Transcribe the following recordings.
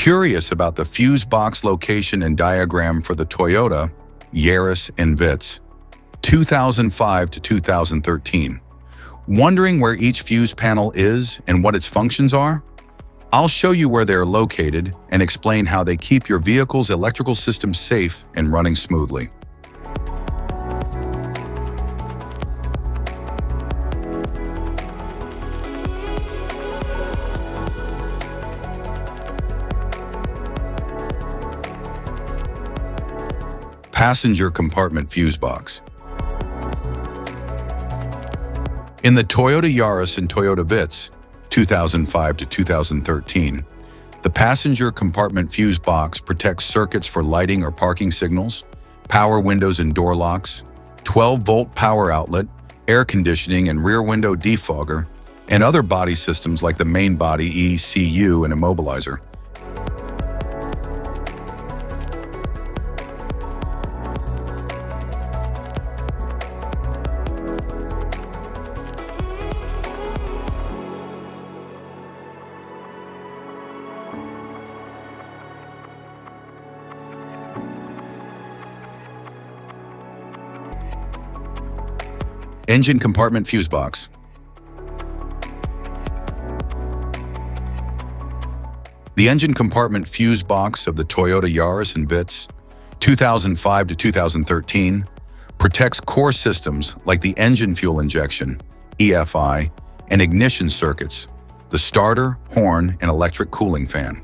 Curious about the fuse box location and diagram for the Toyota Yaris Vitz 2005 to 2013? Wondering where each fuse panel is and what its functions are? I'll show you where they're located and explain how they keep your vehicle's electrical system safe and running smoothly. Passenger compartment fuse box. In the Toyota Yaris and Toyota Vitz 2005 to 2013, the passenger compartment fuse box protects circuits for lighting or parking signals, power windows and door locks, 12-volt power outlet, air conditioning and rear window defogger, and other body systems like the main body ECU and immobilizer. Engine compartment fuse box. The engine compartment fuse box of the Toyota Yaris and Vitz 2005 to 2013 protects core systems like the engine fuel injection, EFI, and ignition circuits, the starter, horn, and electric cooling fan.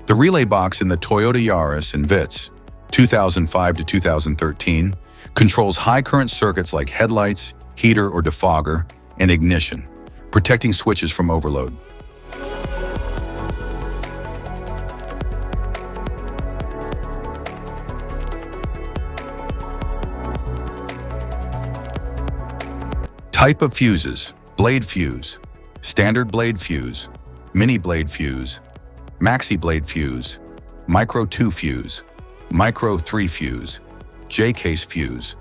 The relay box in the Toyota Yaris and Vitz 2005 to 2013 controls high current circuits like headlights, heater or defogger, and ignition, protecting switches from overload. Type of fuses: blade fuse, standard blade fuse, mini blade fuse, maxi blade fuse, micro 2 fuse, micro 3 fuse, J-case fuse.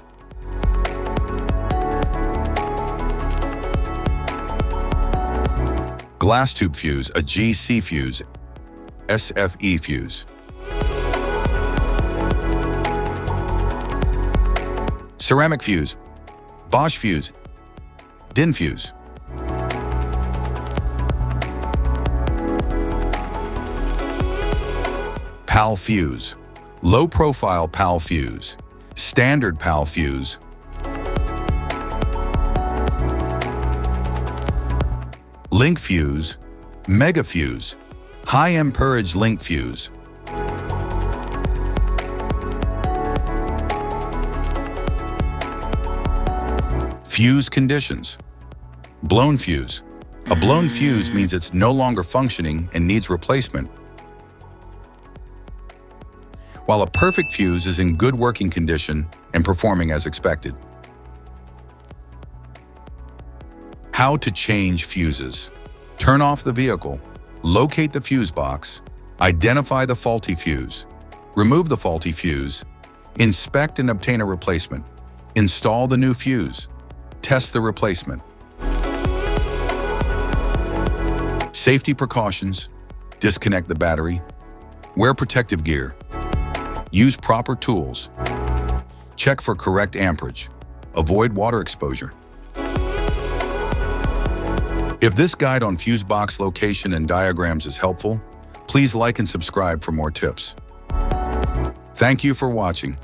Glass tube fuse, a GC fuse, SFE fuse. Ceramic fuse, Bosch fuse, DIN fuse. PAL fuse, low-profile PAL fuse, standard PAL fuse, link fuse, mega fuse, high amperage link fuse. Fuse conditions. Blown fuse. A blown fuse means it's no longer functioning and needs replacement, while a perfect fuse is in good working condition and performing as expected. How to change fuses. Turn off the vehicle, locate the fuse box, identify the faulty fuse, remove the faulty fuse, inspect and obtain a replacement, install the new fuse, test the replacement. Safety precautions: disconnect the battery, wear protective gear, use proper tools, check for correct amperage, avoid water exposure. If this guide on fuse box location and diagrams is helpful, please like and subscribe for more tips. Thank you for watching.